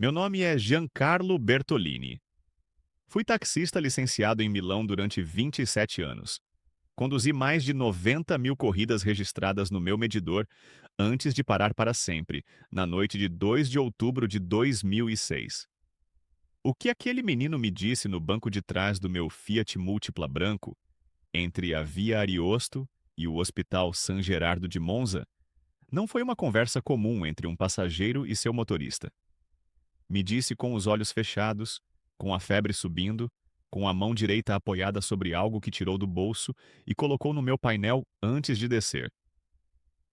Meu nome é Giancarlo Bertolini. Fui taxista licenciado em Milão durante 27 anos. Conduzi mais de 90.000 corridas registradas no meu medidor antes de parar para sempre, na noite de 2 de outubro de 2006. O que aquele menino me disse no banco de trás do meu Fiat Multipla branco, entre a Via Ariosto e o Hospital San Gerardo de Monza, não foi uma conversa comum entre um passageiro e seu motorista. Me disse com os olhos fechados, com a febre subindo, com a mão direita apoiada sobre algo que tirou do bolso e colocou no meu painel antes de descer.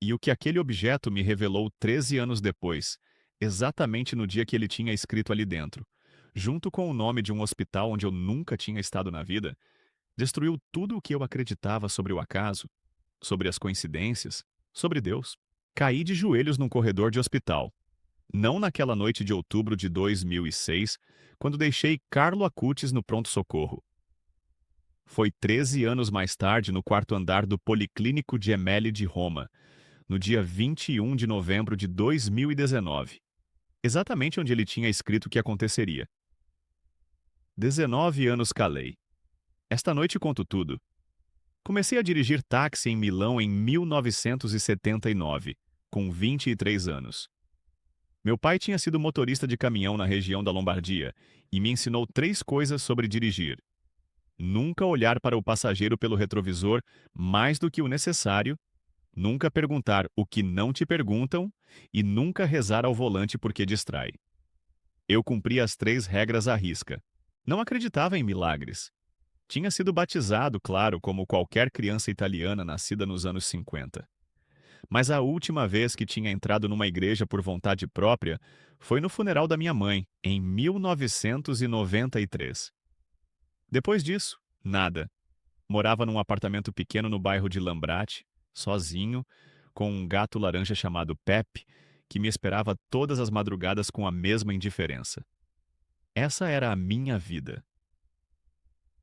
E o que aquele objeto me revelou 13 anos depois, exatamente no dia que ele tinha escrito ali dentro, junto com o nome de um hospital onde eu nunca tinha estado na vida, destruiu tudo o que eu acreditava sobre o acaso, sobre as coincidências, sobre Deus. Caí de joelhos num corredor de hospital. Não naquela noite de outubro de 2006, quando deixei Carlo Acutis no pronto-socorro. Foi 13 anos mais tarde no quarto andar do Policlínico Gemelli de Roma, no dia 21 de novembro de 2019, exatamente onde ele tinha escrito que aconteceria. 19 anos calei. Esta noite conto tudo. Comecei a dirigir táxi em Milão em 1979, com 23 anos. Meu pai tinha sido motorista de caminhão na região da Lombardia e me ensinou 3 coisas sobre dirigir. Nunca olhar para o passageiro pelo retrovisor mais do que o necessário, nunca perguntar o que não te perguntam e nunca rezar ao volante porque distrai. Eu cumpria as 3 regras à risca. Não acreditava em milagres. Tinha sido batizado, claro, como qualquer criança italiana nascida nos anos 50. Mas a última vez que tinha entrado numa igreja por vontade própria foi no funeral da minha mãe, em 1993. Depois disso, nada. Morava num apartamento pequeno no bairro de Lambrate, sozinho, com um gato laranja chamado Pepe, que me esperava todas as madrugadas com a mesma indiferença. Essa era a minha vida.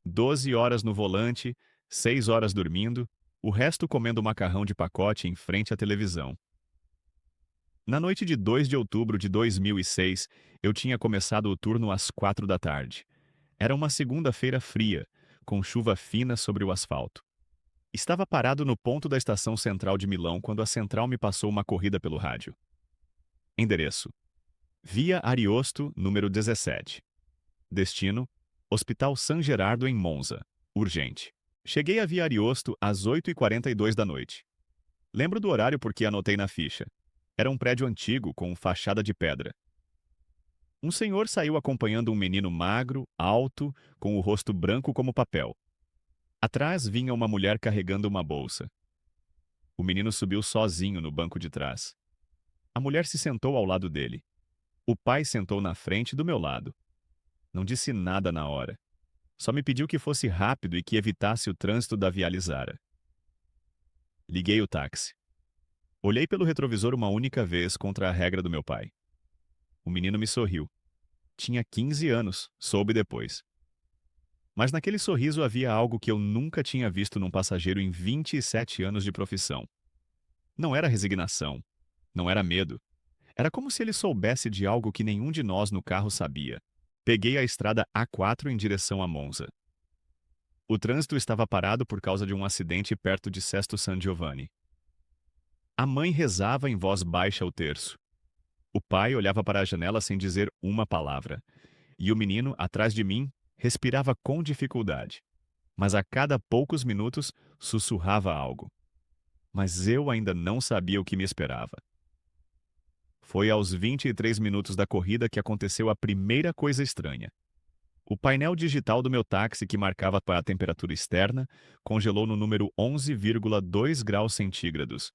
12 horas no volante, 6 horas dormindo, o resto comendo macarrão de pacote em frente à televisão. Na noite de 2 de outubro de 2006, eu tinha começado o turno às 4 da tarde. Era uma segunda-feira fria, com chuva fina sobre o asfalto. Estava parado no ponto da estação central de Milão quando a central me passou uma corrida pelo rádio. Endereço: Via Ariosto, número 17. Destino: Hospital San Gerardo em Monza. Urgente. Cheguei a Via Ariosto às 8h42 da noite. Lembro do horário porque anotei na ficha. Era um prédio antigo com fachada de pedra. Um senhor saiu acompanhando um menino magro, alto, com o rosto branco como papel. Atrás vinha uma mulher carregando uma bolsa. O menino subiu sozinho no banco de trás. A mulher se sentou ao lado dele. O pai sentou na frente do meu lado. Não disse nada na hora. Só me pediu que fosse rápido e que evitasse o trânsito da Via Lisara. Liguei o táxi. Olhei pelo retrovisor uma única vez contra a regra do meu pai. O menino me sorriu. Tinha 15 anos, soube depois. Mas naquele sorriso havia algo que eu nunca tinha visto num passageiro em 27 anos de profissão. Não era resignação. Não era medo. Era como se ele soubesse de algo que nenhum de nós no carro sabia. Peguei a estrada A4 em direção a Monza. O trânsito estava parado por causa de um acidente perto de Sesto San Giovanni. A mãe rezava em voz baixa o terço. O pai olhava para a janela sem dizer uma palavra. E o menino, atrás de mim, respirava com dificuldade. Mas a cada poucos minutos sussurrava algo. Mas eu ainda não sabia o que me esperava. Foi aos 23 minutos da corrida que aconteceu a primeira coisa estranha. O painel digital do meu táxi, que marcava a temperatura externa, congelou no número 11,2 graus centígrados.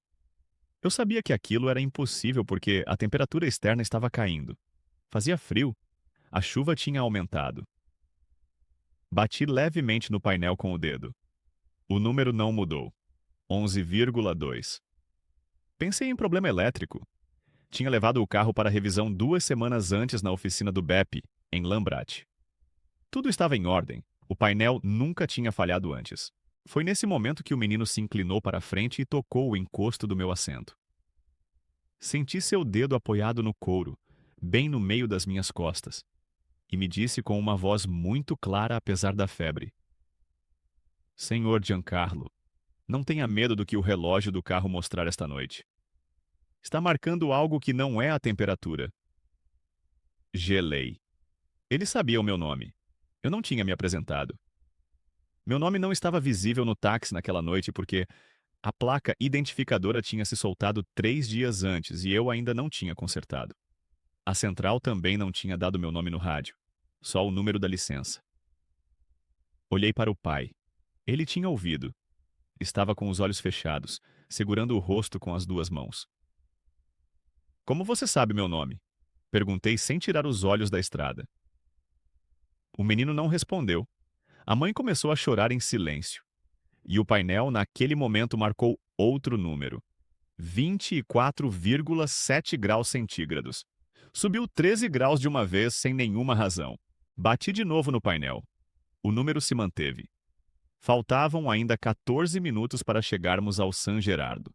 Eu sabia que aquilo era impossível porque a temperatura externa estava caindo. Fazia frio. A chuva tinha aumentado. Bati levemente no painel com o dedo. O número não mudou. 11,2. Pensei em problema elétrico. Tinha levado o carro para revisão 2 semanas antes na oficina do BEP, em Lambrate. Tudo estava em ordem. O painel nunca tinha falhado antes. Foi nesse momento que o menino se inclinou para a frente e tocou o encosto do meu assento. Senti seu dedo apoiado no couro, bem no meio das minhas costas, e me disse com uma voz muito clara apesar da febre: Senhor Giancarlo, não tenha medo do que o relógio do carro mostrar esta noite. Está marcando algo que não é a temperatura. Gelei. Ele sabia o meu nome. Eu não tinha me apresentado. Meu nome não estava visível no táxi naquela noite porque a placa identificadora tinha se soltado 3 dias antes e eu ainda não tinha consertado. A central também não tinha dado meu nome no rádio, só o número da licença. Olhei para o pai. Ele tinha ouvido. Estava com os olhos fechados, segurando o rosto com as duas mãos. Como você sabe meu nome? Perguntei sem tirar os olhos da estrada. O menino não respondeu. A mãe começou a chorar em silêncio. E o painel, naquele momento, marcou outro número: 24,7 graus centígrados. Subiu 13 graus de uma vez sem nenhuma razão. Bati de novo no painel. O número se manteve. Faltavam ainda 14 minutos para chegarmos ao San Gerardo.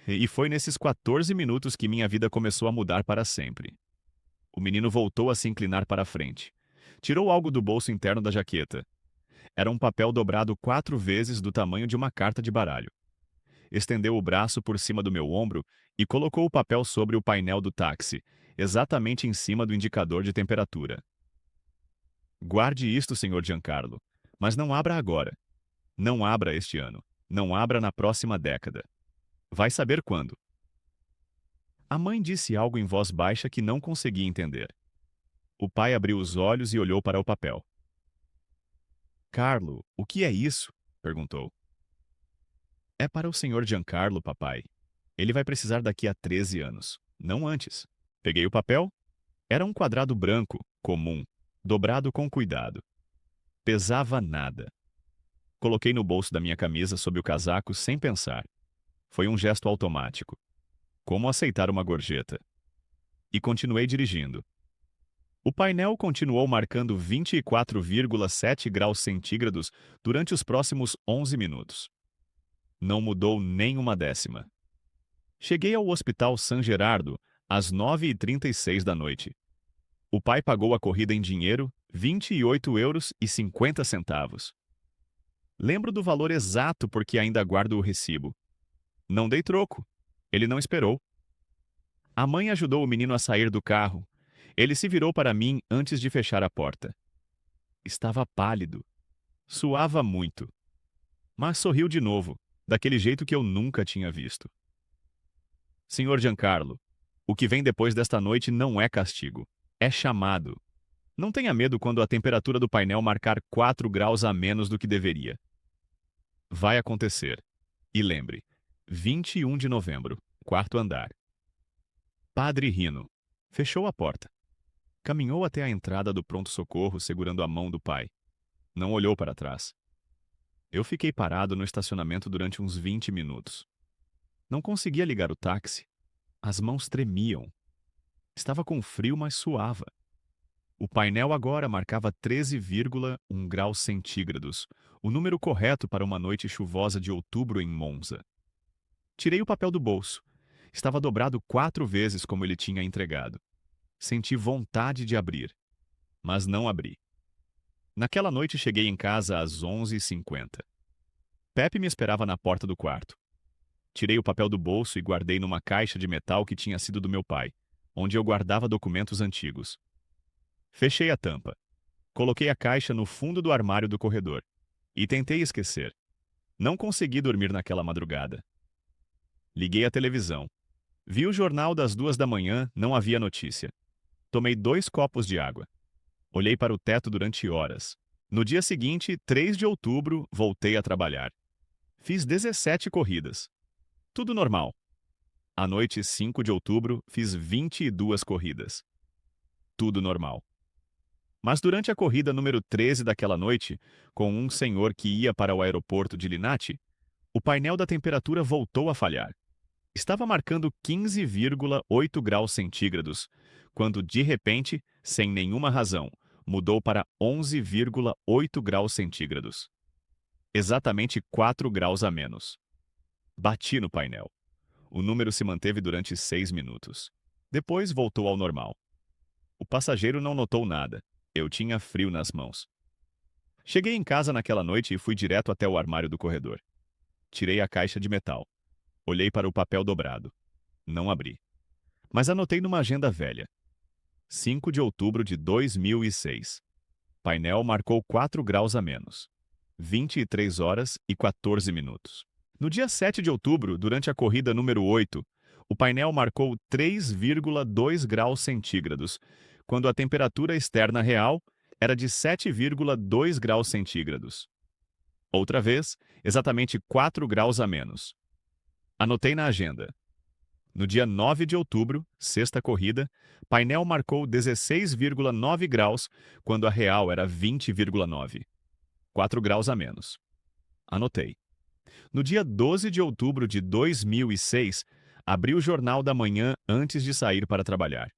E foi nesses 14 minutos que minha vida começou a mudar para sempre. O menino voltou a se inclinar para a frente. Tirou algo do bolso interno da jaqueta. Era um papel dobrado 4 vezes do tamanho de uma carta de baralho. Estendeu o braço por cima do meu ombro e colocou o papel sobre o painel do táxi, exatamente em cima do indicador de temperatura. Guarde isto, Sr. Giancarlo, mas não abra agora. Não abra este ano. Não abra na próxima década. Vai saber quando. A mãe disse algo em voz baixa que não conseguia entender. O pai abriu os olhos e olhou para o papel. Carlo, o que é isso? Perguntou. É para o Sr. Giancarlo, papai. Ele vai precisar daqui a 13 anos, não antes. Peguei o papel. Era um quadrado branco, comum, dobrado com cuidado. Pesava nada. Coloquei no bolso da minha camisa sob o casaco sem pensar. Foi um gesto automático. Como aceitar uma gorjeta. E continuei dirigindo. O painel continuou marcando 24,7 graus centígrados durante os próximos 11 minutos. Não mudou nem uma décima. Cheguei ao Hospital San Gerardo às 9h36 da noite. O pai pagou a corrida em dinheiro, 28,50 €. Lembro do valor exato porque ainda guardo o recibo. Não dei troco. Ele não esperou. A mãe ajudou o menino a sair do carro. Ele se virou para mim antes de fechar a porta. Estava pálido. Suava muito. Mas sorriu de novo, daquele jeito que eu nunca tinha visto. Senhor Giancarlo, o que vem depois desta noite não é castigo. É chamado. Não tenha medo quando a temperatura do painel marcar 4 graus a menos do que deveria. Vai acontecer. E lembre, 21 de novembro, quarto andar. Padre Rino. Fechou a porta. Caminhou até a entrada do pronto-socorro segurando a mão do pai. Não olhou para trás. Eu fiquei parado no estacionamento durante uns 20 minutos. Não conseguia ligar o táxi. As mãos tremiam. Estava com frio, mas suava. O painel agora marcava 13,1 graus centígrados, o número correto para uma noite chuvosa de outubro em Monza. Tirei o papel do bolso. Estava dobrado 4 vezes como ele tinha entregado. Senti vontade de abrir, mas não abri. Naquela noite cheguei em casa às 11h50. Pepe me esperava na porta do quarto. Tirei o papel do bolso e guardei numa caixa de metal que tinha sido do meu pai, onde eu guardava documentos antigos. Fechei a tampa. Coloquei a caixa no fundo do armário do corredor e tentei esquecer. Não consegui dormir naquela madrugada. Liguei a televisão. Vi o jornal das 2 da manhã, não havia notícia. Tomei 2 copos de água. Olhei para o teto durante horas. No dia seguinte, 3 de outubro, voltei a trabalhar. Fiz 17 corridas. Tudo normal. À noite, 5 de outubro, fiz 22 corridas. Tudo normal. Mas durante a corrida número 13 daquela noite, com um senhor que ia para o aeroporto de Linate, o painel da temperatura voltou a falhar. Estava marcando 15,8 graus centígrados, quando de repente, sem nenhuma razão, mudou para 11,8 graus centígrados. Exatamente 4 graus a menos. Bati no painel. O número se manteve durante 6 minutos. Depois voltou ao normal. O passageiro não notou nada. Eu tinha frio nas mãos. Cheguei em casa naquela noite e fui direto até o armário do corredor. Tirei a caixa de metal. Olhei para o papel dobrado. Não abri. Mas anotei numa agenda velha. 5 de outubro de 2006. Painel marcou 4 graus a menos. 23 horas e 14 minutos. No dia 7 de outubro, durante a corrida número 8, o painel marcou 3,2 graus centígrados, quando a temperatura externa real era de 7,2 graus centígrados. Outra vez, exatamente 4 graus a menos. Anotei na agenda. No dia 9 de outubro, sexta corrida, painel marcou 16,9 graus, quando a real era 20,9. 4 graus a menos. Anotei. No dia 12 de outubro de 2006, abri o Jornal da Manhã antes de sair para trabalhar.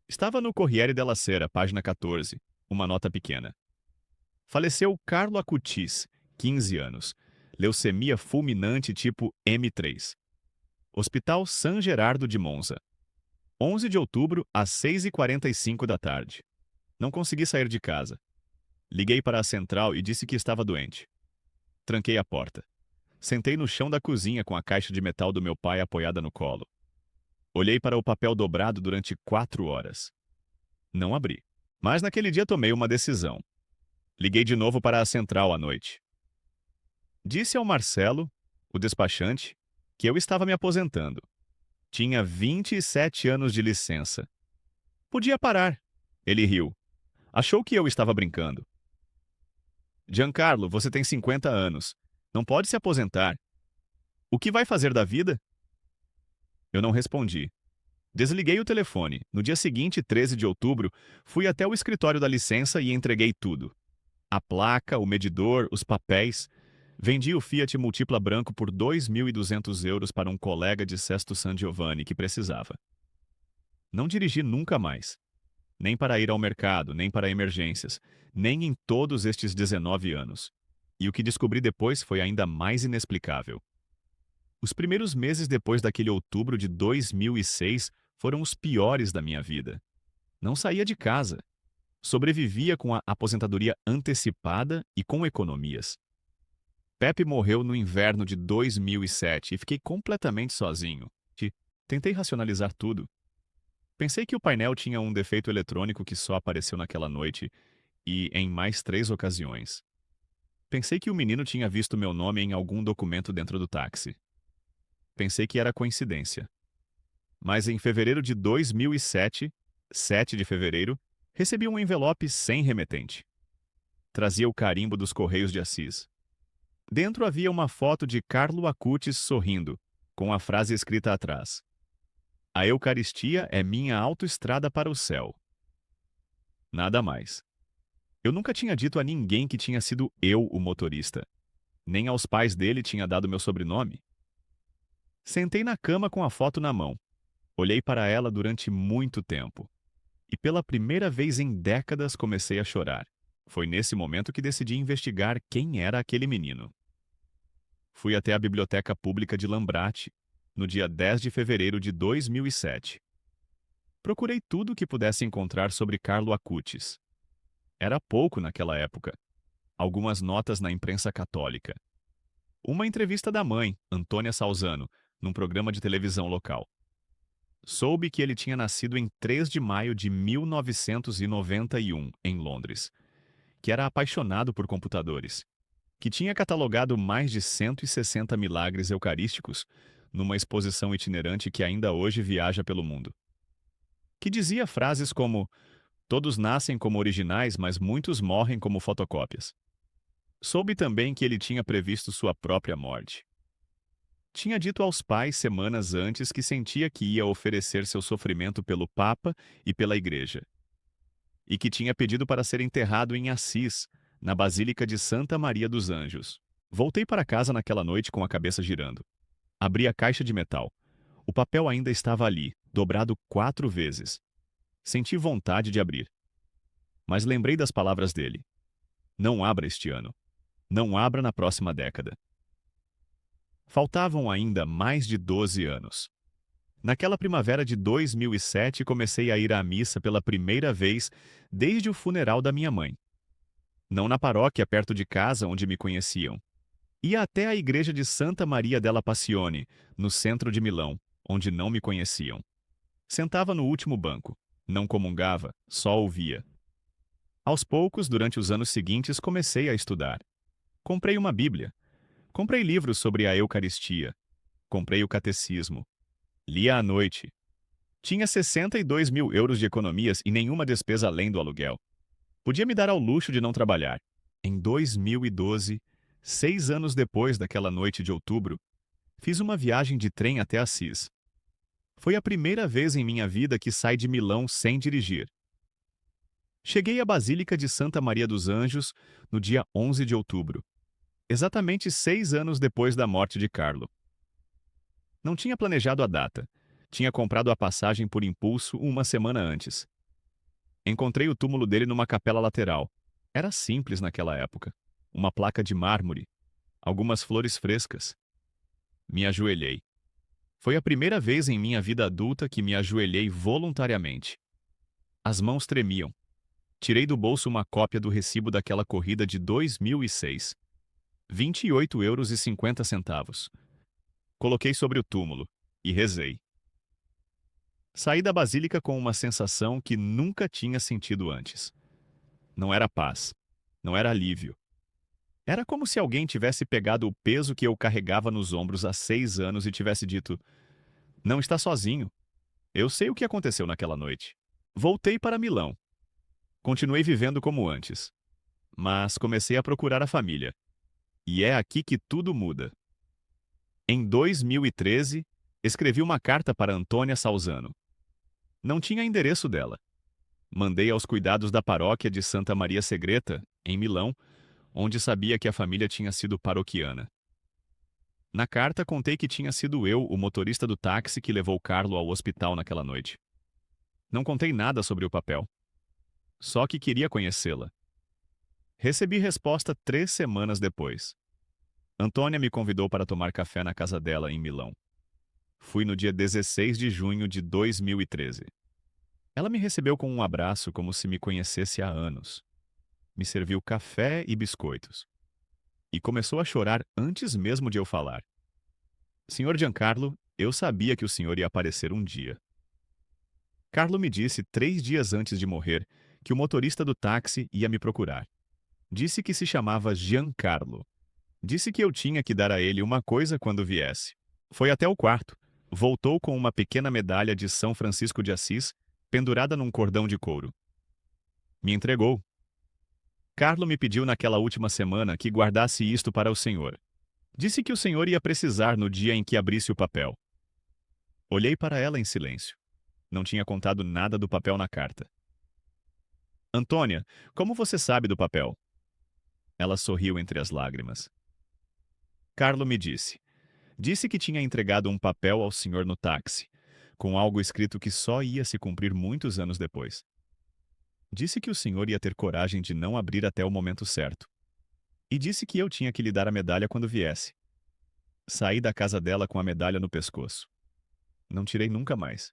Estava no Corriere della Sera, página 14, uma nota pequena. Faleceu Carlo Acutis, 15 anos. Leucemia fulminante tipo M3. Hospital San Gerardo de Monza. 11 de outubro, às 6h45 da tarde. Não consegui sair de casa. Liguei para a central e disse que estava doente. Tranquei a porta. Sentei no chão da cozinha com a caixa de metal do meu pai apoiada no colo. Olhei para o papel dobrado durante 4 horas. Não abri. Mas naquele dia tomei uma decisão. Liguei de novo para a central à noite. Disse ao Marcelo, o despachante, que eu estava me aposentando. Tinha 27 anos de licença. Podia parar. Ele riu. Achou que eu estava brincando. Giancarlo, você tem 50 anos. Não pode se aposentar. O que vai fazer da vida? Eu não respondi. Desliguei o telefone. No dia seguinte, 13 de outubro, fui até o escritório da licença e entreguei tudo. A placa, o medidor, os papéis. Vendi o Fiat Multipla branco por 2.200 euros para um colega de Sesto San Giovanni que precisava. Não dirigi nunca mais. Nem para ir ao mercado, nem para emergências, nem em todos estes 19 anos. E o que descobri depois foi ainda mais inexplicável. Os primeiros meses depois daquele outubro de 2006 foram os piores da minha vida. Não saía de casa. Sobrevivia com a aposentadoria antecipada e com economias. Pepe morreu no inverno de 2007 e fiquei completamente sozinho. Tentei racionalizar tudo. Pensei que o painel tinha um defeito eletrônico que só apareceu naquela noite e em mais 3 ocasiões. Pensei que o menino tinha visto meu nome em algum documento dentro do táxi. Pensei que era coincidência. Mas em fevereiro de 2007, 7 de fevereiro, recebi um envelope sem remetente. Trazia o carimbo dos Correios de Assis. Dentro havia uma foto de Carlo Acutis sorrindo, com a frase escrita atrás: A Eucaristia é minha autoestrada para o céu. Nada mais. Eu nunca tinha dito a ninguém que tinha sido eu o motorista. Nem aos pais dele tinha dado meu sobrenome. Sentei na cama com a foto na mão. Olhei para ela durante muito tempo. E pela primeira vez em décadas comecei a chorar. Foi nesse momento que decidi investigar quem era aquele menino. Fui até a Biblioteca Pública de Lambrate, no dia 10 de fevereiro de 2007. Procurei tudo o que pudesse encontrar sobre Carlo Acutis. Era pouco naquela época. Algumas notas na imprensa católica. Uma entrevista da mãe, Antônia Salzano, num programa de televisão local. Soube que ele tinha nascido em 3 de maio de 1991, em Londres, que era apaixonado por computadores, que tinha catalogado mais de 160 milagres eucarísticos numa exposição itinerante que ainda hoje viaja pelo mundo. Que dizia frases como: todos nascem como originais, mas muitos morrem como fotocópias. Soube também que ele tinha previsto sua própria morte. Tinha dito aos pais semanas antes que sentia que ia oferecer seu sofrimento pelo Papa e pela Igreja. E que tinha pedido para ser enterrado em Assis, na Basílica de Santa Maria dos Anjos. Voltei para casa naquela noite com a cabeça girando. Abri a caixa de metal. O papel ainda estava ali, dobrado 4 vezes. Senti vontade de abrir. Mas lembrei das palavras dele. Não abra este ano. Não abra na próxima década. Faltavam ainda mais de 12 anos. Naquela primavera de 2007, comecei a ir à missa pela primeira vez desde o funeral da minha mãe. Não na paróquia perto de casa onde me conheciam. Ia até a igreja de Santa Maria della Passione, no centro de Milão, onde não me conheciam. Sentava no último banco. Não comungava, só ouvia. Aos poucos, durante os anos seguintes, comecei a estudar. Comprei uma Bíblia. Comprei livros sobre a Eucaristia. Comprei o Catecismo. Lia à noite. Tinha 62 mil euros de economias e nenhuma despesa além do aluguel. Podia me dar ao luxo de não trabalhar. Em 2012, 6 anos depois daquela noite de outubro, fiz uma viagem de trem até Assis. Foi a primeira vez em minha vida que saí de Milão sem dirigir. Cheguei à Basílica de Santa Maria dos Anjos no dia 11 de outubro, exatamente 6 anos depois da morte de Carlo. Não tinha planejado a data. Tinha comprado a passagem por impulso uma semana antes. Encontrei o túmulo dele numa capela lateral. Era simples naquela época. Uma placa de mármore, algumas flores frescas. Me ajoelhei. Foi a primeira vez em minha vida adulta que me ajoelhei voluntariamente. As mãos tremiam. Tirei do bolso uma cópia do recibo daquela corrida de 2006. 28,50 euros. Coloquei sobre o túmulo e rezei. Saí da basílica com uma sensação que nunca tinha sentido antes. Não era paz. Não era alívio. Era como se alguém tivesse pegado o peso que eu carregava nos ombros há 6 anos e tivesse dito: não está sozinho. Eu sei o que aconteceu naquela noite. Voltei para Milão. Continuei vivendo como antes. Mas comecei a procurar a família. E é aqui que tudo muda. Em 2013, escrevi uma carta para Antônia Salzano. Não tinha endereço dela. Mandei aos cuidados da paróquia de Santa Maria Segreta, em Milão, onde sabia que a família tinha sido paroquiana. Na carta, contei que tinha sido eu, o motorista do táxi que levou Carlo ao hospital naquela noite. Não contei nada sobre o papel. Só que queria conhecê-la. Recebi resposta 3 semanas depois. Antônia me convidou para tomar café na casa dela, em Milão. Fui no dia 16 de junho de 2013. Ela me recebeu com um abraço como se me conhecesse há anos. Me serviu café e biscoitos. E começou a chorar antes mesmo de eu falar. Senhor Giancarlo, eu sabia que o senhor ia aparecer um dia. Carlo me disse 3 dias antes de morrer que o motorista do táxi ia me procurar. Disse que se chamava Giancarlo. Disse que eu tinha que dar a ele uma coisa quando viesse. Foi até o quarto. Voltou com uma pequena medalha de São Francisco de Assis, pendurada num cordão de couro. Me entregou. Carlo me pediu naquela última semana que guardasse isto para o senhor. Disse que o senhor ia precisar no dia em que abrisse o papel. Olhei para ela em silêncio. Não tinha contado nada do papel na carta. Antônia, como você sabe do papel? Ela sorriu entre as lágrimas. Carlo me disse. Disse que tinha entregado um papel ao senhor no táxi, com algo escrito que só ia se cumprir muitos anos depois. Disse que o senhor ia ter coragem de não abrir até o momento certo. E disse que eu tinha que lhe dar a medalha quando viesse. Saí da casa dela com a medalha no pescoço. Não tirei nunca mais.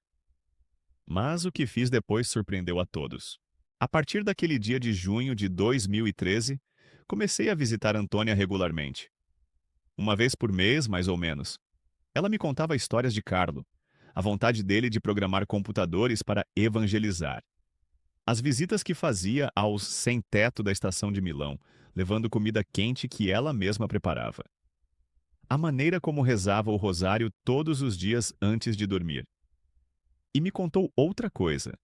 Mas o que fiz depois surpreendeu a todos. A partir daquele dia de junho de 2013, comecei a visitar Antônia regularmente. Uma vez por mês, mais ou menos. Ela me contava histórias de Carlo, a vontade dele de programar computadores para evangelizar. As visitas que fazia aos sem-teto da estação de Milão, levando comida quente que ela mesma preparava. A maneira como rezava o rosário todos os dias antes de dormir. E me contou outra coisa.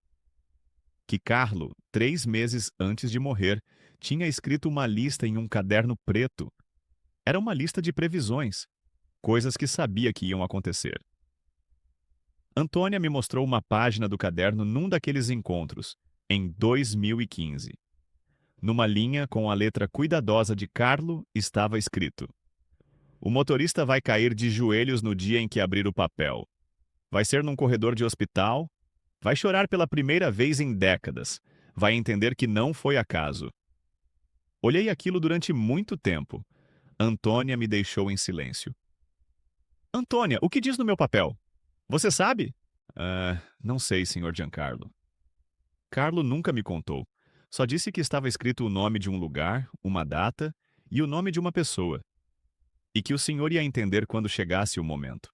Que Carlo, 3 meses antes de morrer, tinha escrito uma lista em um caderno preto. Era uma lista de previsões, coisas que sabia que iam acontecer. Antônia me mostrou uma página do caderno num daqueles encontros, em 2015. Numa linha com a letra cuidadosa de Carlo, estava escrito: o motorista vai cair de joelhos no dia em que abrir o papel. Vai ser num corredor de hospital. Vai chorar pela primeira vez em décadas. Vai entender que não foi acaso. Olhei aquilo durante muito tempo. Antônia me deixou em silêncio. Antônia, o que diz no meu papel? Você sabe? Não sei, senhor Giancarlo. Carlo nunca me contou. Só disse que estava escrito o nome de um lugar, uma data e o nome de uma pessoa, e que o senhor ia entender quando chegasse o momento.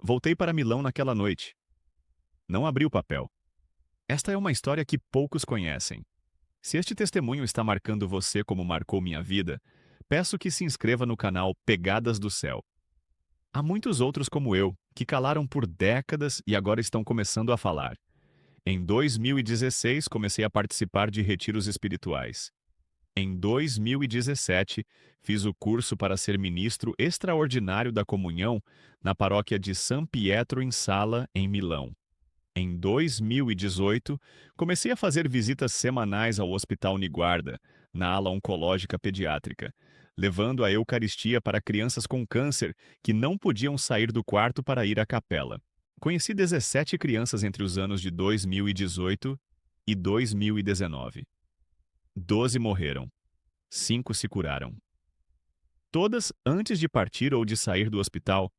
Voltei para Milão naquela noite. Não abri o papel. Esta é uma história que poucos conhecem. Se este testemunho está marcando você como marcou minha vida, peço que se inscreva no canal Pegadas do Céu. Há muitos outros como eu, que calaram por décadas e agora estão começando a falar. Em 2016, comecei a participar de retiros espirituais. Em 2017, fiz o curso para ser ministro extraordinário da comunhão na paróquia de San Pietro in Sala, em Milão. Em 2018, comecei a fazer visitas semanais ao Hospital Niguarda, na ala oncológica pediátrica, levando a Eucaristia para crianças com câncer que não podiam sair do quarto para ir à capela. Conheci 17 crianças entre os anos de 2018 e 2019. 12 morreram. 5 se curaram. Todas, antes de partir ou de sair do hospital,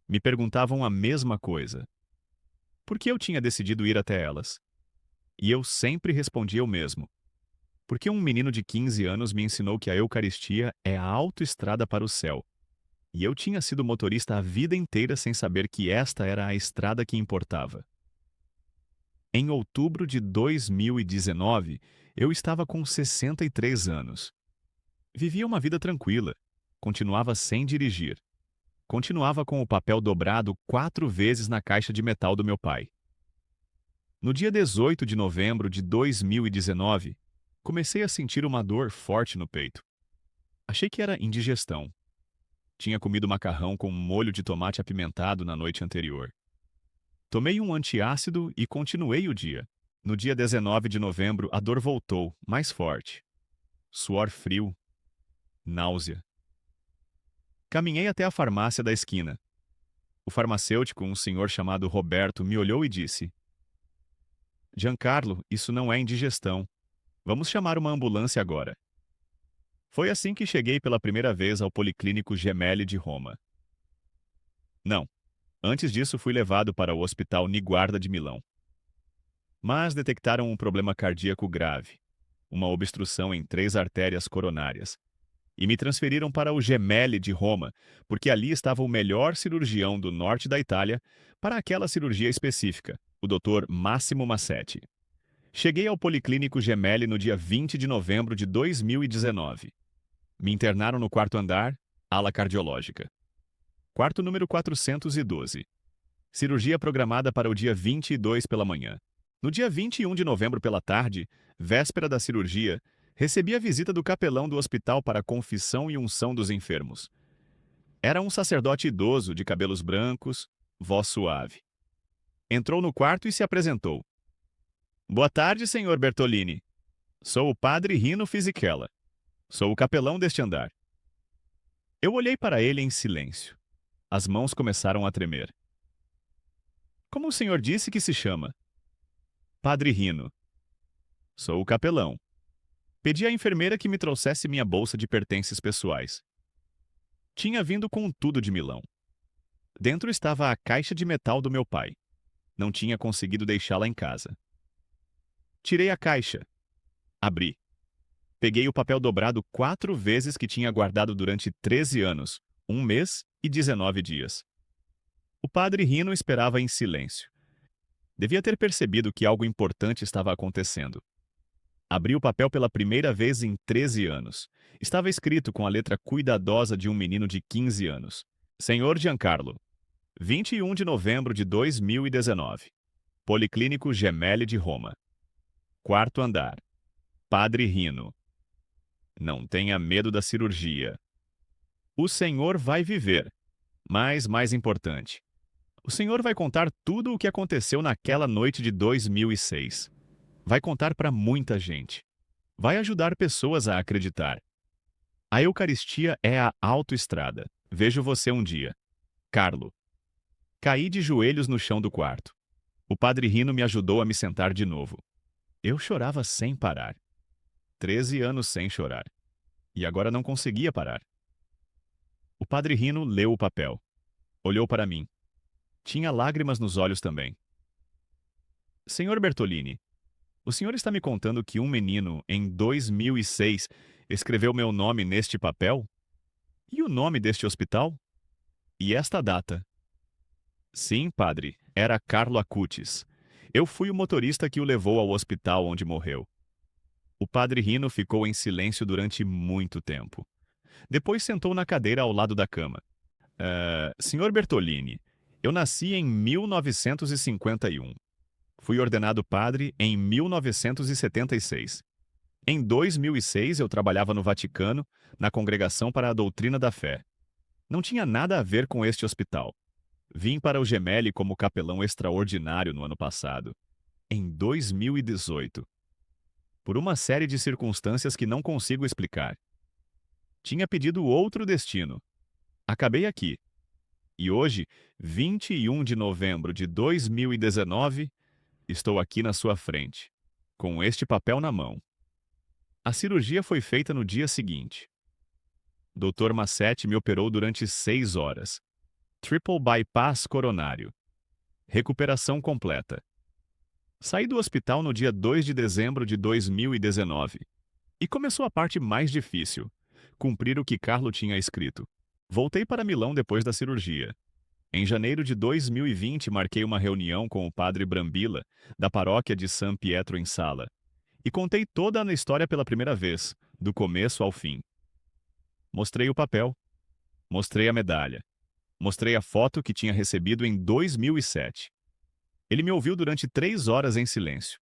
me perguntavam a mesma coisa. Por que eu tinha decidido ir até elas? E eu sempre respondia o mesmo. Porque um menino de 15 anos me ensinou que a Eucaristia é a autoestrada para o céu. E eu tinha sido motorista a vida inteira sem saber que esta era a estrada que importava. Em outubro de 2019, eu estava com 63 anos. Vivia uma vida tranquila. Continuava sem dirigir. Continuava com o papel dobrado 4 vezes na caixa de metal do meu pai. No dia 18 de novembro de 2019, comecei a sentir uma dor forte no peito. Achei que era indigestão. Tinha comido macarrão com molho de tomate apimentado na noite anterior. Tomei um antiácido e continuei o dia. No dia 19 de novembro, a dor voltou, mais forte. Suor frio. Náusea. Caminhei até a farmácia da esquina. O farmacêutico, um senhor chamado Roberto, me olhou e disse: Giancarlo, isso não é indigestão. Vamos chamar uma ambulância agora. Foi assim que cheguei pela primeira vez ao Policlínico Gemelli de Roma. Não. Antes disso, fui levado para o Hospital Niguarda de Milão. Mas detectaram um problema cardíaco grave, uma obstrução em 3 artérias coronárias, e me transferiram para o Gemelli de Roma, porque ali estava o melhor cirurgião do norte da Itália para aquela cirurgia específica, o Dr. Massimo Massetti. Cheguei ao Policlínico Gemelli no dia 20 de novembro de 2019. Me internaram no 4º andar, ala cardiológica. Quarto número 412. Cirurgia programada para o dia 22 pela manhã. No dia 21 de novembro pela tarde, véspera da cirurgia, recebi a visita do capelão do hospital para a confissão e unção dos enfermos. Era um sacerdote idoso, de cabelos brancos, voz suave. Entrou no quarto e se apresentou. Boa tarde, senhor Bertolini. Sou o padre Rino Fisichella. Sou o capelão deste andar. Eu olhei para ele em silêncio. As mãos começaram a tremer. Como o senhor disse que se chama? Padre Rino. Sou o capelão. Pedi à enfermeira que me trouxesse minha bolsa de pertences pessoais. Tinha vindo com tudo de Milão. Dentro estava a caixa de metal do meu pai. Não tinha conseguido deixá-la em casa. Tirei a caixa. Abri. Peguei o papel dobrado 4 vezes que tinha guardado durante 13 anos, 1 mês e 19 dias. O padre Rino esperava em silêncio. Devia ter percebido que algo importante estava acontecendo. Abri o papel pela primeira vez em 13 anos. Estava escrito com a letra cuidadosa de um menino de 15 anos. Senhor Giancarlo, 21 de novembro de 2019. Policlínico Gemelli de Roma. 4º andar. Padre Rino. Não tenha medo da cirurgia. O senhor vai viver. Mas, mais importante, o senhor vai contar tudo o que aconteceu naquela noite de 2006. Vai contar para muita gente. Vai ajudar pessoas a acreditar. A Eucaristia é a autoestrada. Vejo você um dia. Carlo. Caí de joelhos no chão do quarto. O padre Rino me ajudou a me sentar de novo. Eu chorava sem parar. 13 anos sem chorar. E agora não conseguia parar. O padre Rino leu o papel. Olhou para mim. Tinha lágrimas nos olhos também. Senhor Bertolini, o senhor está me contando que um menino, em 2006, escreveu meu nome neste papel? E o nome deste hospital? E esta data? Sim, padre, era Carlo Acutis. Eu fui o motorista que o levou ao hospital onde morreu. O padre Rino ficou em silêncio durante muito tempo. Depois sentou na cadeira ao lado da cama. Senhor Bertolini, eu nasci em 1951. Fui ordenado padre em 1976. Em 2006, eu trabalhava no Vaticano, na Congregação para a Doutrina da Fé. Não tinha nada a ver com este hospital. Vim para o Gemelli como capelão extraordinário no ano passado, em 2018, por uma série de circunstâncias que não consigo explicar. Tinha pedido outro destino. Acabei aqui. E hoje, 21 de novembro de 2019, estou aqui na sua frente, com este papel na mão. A cirurgia foi feita no dia seguinte. Dr. Massetti me operou durante 6 horas. Triple bypass coronário. Recuperação completa. Saí do hospital no dia 2 de dezembro de 2019. E começou a parte mais difícil: cumprir o que Carlo tinha escrito. Voltei para Milão depois da cirurgia. Em janeiro de 2020, marquei uma reunião com o padre Brambilla, da paróquia de San Pietro in Sala, e contei toda a história pela primeira vez, do começo ao fim. Mostrei o papel, mostrei a medalha, mostrei a foto que tinha recebido em 2007. Ele me ouviu durante 3 horas em silêncio.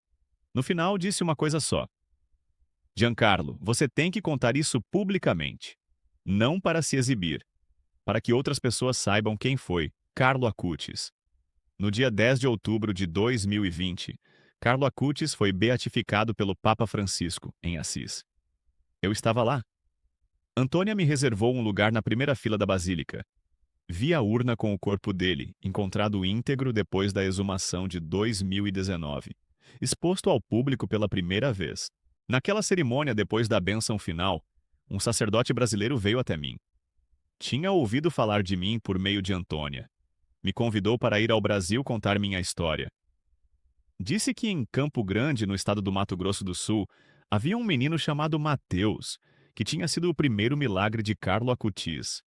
No final, disse uma coisa só: Giancarlo, você tem que contar isso publicamente. Não para se exibir, para que outras pessoas saibam quem foi Carlo Acutis. No dia 10 de outubro de 2020, Carlo Acutis foi beatificado pelo Papa Francisco, em Assis. Eu estava lá. Antônia me reservou um lugar na primeira fila da basílica. Vi a urna com o corpo dele, encontrado íntegro depois da exumação de 2019, exposto ao público pela primeira vez. Naquela cerimônia, depois da bênção final, um sacerdote brasileiro veio até mim. Tinha ouvido falar de mim por meio de Antônia. Me convidou para ir ao Brasil contar minha história. Disse que em Campo Grande, no estado do Mato Grosso do Sul, havia um menino chamado Mateus, que tinha sido o primeiro milagre de Carlo Acutis.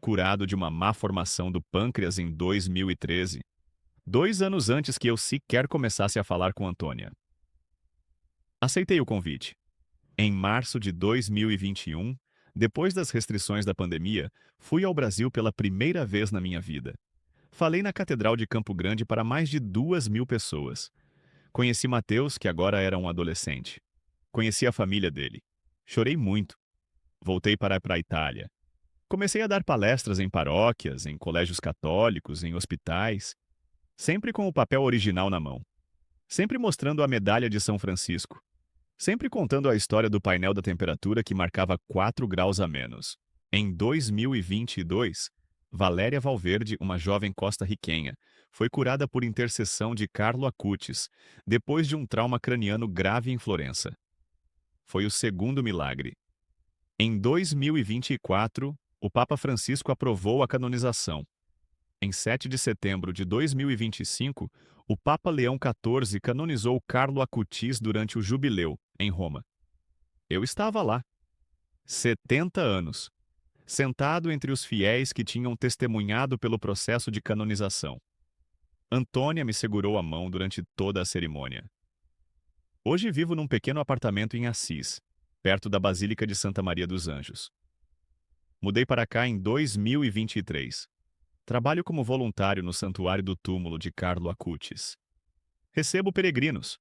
Curado de uma má formação do pâncreas em 2013, 2 anos antes que eu sequer começasse a falar com Antônia. Aceitei o convite. Em março de 2021, depois das restrições da pandemia, fui ao Brasil pela primeira vez na minha vida. Falei na Catedral de Campo Grande para mais de 2.000 pessoas. Conheci Mateus, que agora era um adolescente. Conheci a família dele. Chorei muito. Voltei para a Itália. Comecei a dar palestras em paróquias, em colégios católicos, em hospitais, sempre com o papel original na mão. Sempre mostrando a medalha de São Francisco. Sempre contando a história do painel da temperatura que marcava 4 graus a menos. Em 2022, Valéria Valverde, uma jovem costa-riquenha, foi curada por intercessão de Carlo Acutis, depois de um trauma craniano grave em Florença. Foi o segundo milagre. Em 2024, o Papa Francisco aprovou a canonização. Em 7 de setembro de 2025, o Papa Leão XIV canonizou Carlo Acutis durante o Jubileu, em Roma. Eu estava lá. 70 anos. Sentado entre os fiéis que tinham testemunhado pelo processo de canonização. Antônia me segurou a mão durante toda a cerimônia. Hoje vivo num pequeno apartamento em Assis, perto da Basílica de Santa Maria dos Anjos. Mudei para cá em 2023. Trabalho como voluntário no Santuário do Túmulo de Carlo Acutis. Recebo peregrinos.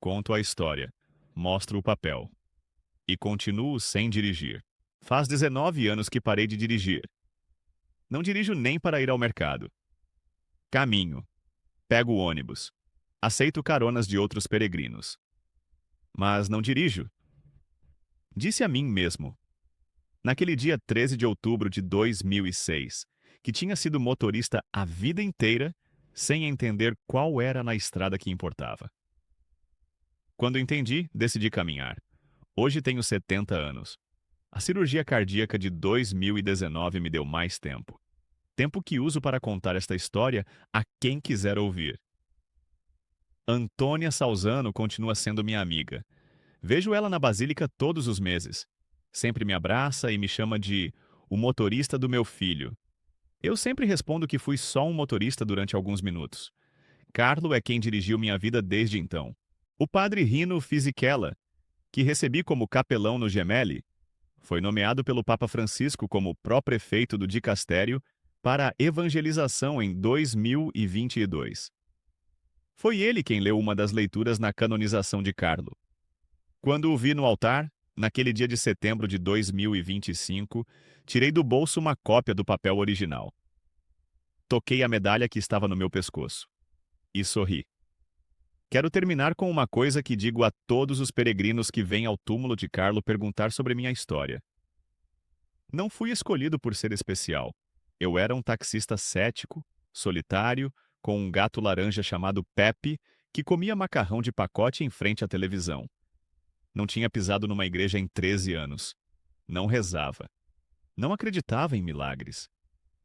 Conto a história. Mostro o papel. E continuo sem dirigir. Faz 19 anos que parei de dirigir. Não dirijo nem para ir ao mercado. Caminho. Pego o ônibus. Aceito caronas de outros peregrinos. Mas não dirijo. Disse a mim mesmo, naquele dia 13 de outubro de 2006, que tinha sido motorista a vida inteira, sem entender qual era na estrada que importava. Quando entendi, decidi caminhar. Hoje tenho 70 anos. A cirurgia cardíaca de 2019 me deu mais tempo. tempo que uso para contar esta história a quem quiser ouvir. Antônia Salzano continua sendo minha amiga. Vejo ela na Basílica todos os meses. Sempre me abraça e me chama de o motorista do meu filho. Eu sempre respondo que fui só um motorista durante alguns minutos. Carlo é quem dirigiu minha vida desde então. O padre Rino Fisichella, que recebi como capelão no Gemelli, foi nomeado pelo Papa Francisco como pró-prefeito do dicastério para a evangelização em 2022. Foi ele quem leu uma das leituras na canonização de Carlo. Quando o vi no altar, naquele dia de setembro de 2025, tirei do bolso uma cópia do papel original. Toquei a medalha que estava no meu pescoço e sorri. Quero terminar com uma coisa que digo a todos os peregrinos que vêm ao túmulo de Carlo perguntar sobre minha história. Não fui escolhido por ser especial. Eu era um taxista cético, solitário, com um gato laranja chamado Pepe, que comia macarrão de pacote em frente à televisão. Não tinha pisado numa igreja em 13 anos. Não rezava. Não acreditava em milagres.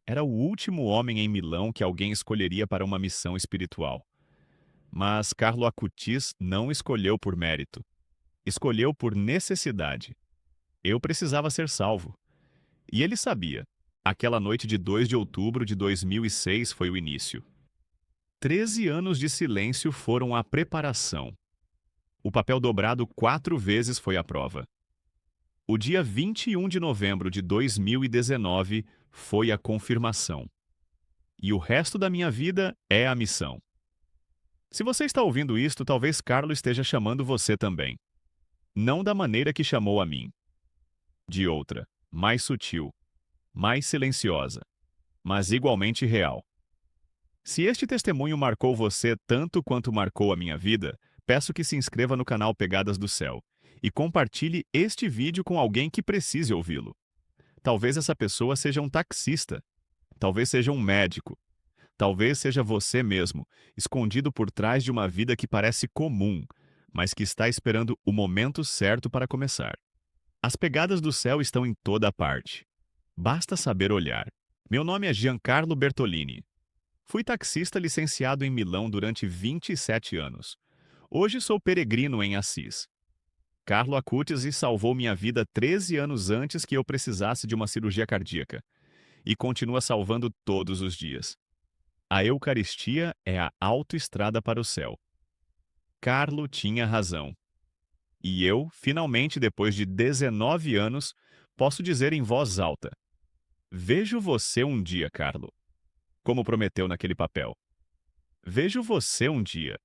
Era o último homem em Milão que alguém escolheria para uma missão espiritual. Mas Carlo Acutis não escolheu por mérito. Escolheu por necessidade. Eu precisava ser salvo. E ele sabia. Aquela noite de 2 de outubro de 2006 foi o início. 13 anos de silêncio foram a preparação. O papel dobrado 4 vezes foi a prova. O dia 21 de novembro de 2019 foi a confirmação. E o resto da minha vida é a missão. Se você está ouvindo isto, talvez Carlo esteja chamando você também. Não da maneira que chamou a mim. De outra, mais sutil, mais silenciosa, mas igualmente real. Se este testemunho marcou você tanto quanto marcou a minha vida, peço que se inscreva no canal Pegadas do Céu e compartilhe este vídeo com alguém que precise ouvi-lo. Talvez essa pessoa seja um taxista, talvez seja um médico, talvez seja você mesmo, escondido por trás de uma vida que parece comum, mas que está esperando o momento certo para começar. As pegadas do céu estão em toda parte. Basta saber olhar. Meu nome é Giancarlo Bertolini. Fui taxista licenciado em Milão durante 27 anos. Hoje sou peregrino em Assis. Carlo Acutis salvou minha vida 13 anos antes que eu precisasse de uma cirurgia cardíaca. E continua salvando todos os dias. A Eucaristia é a autoestrada para o céu. Carlo tinha razão. E eu, finalmente, depois de 19 anos, posso dizer em voz alta: vejo você um dia, Carlo. Como prometeu naquele papel. Vejo você um dia.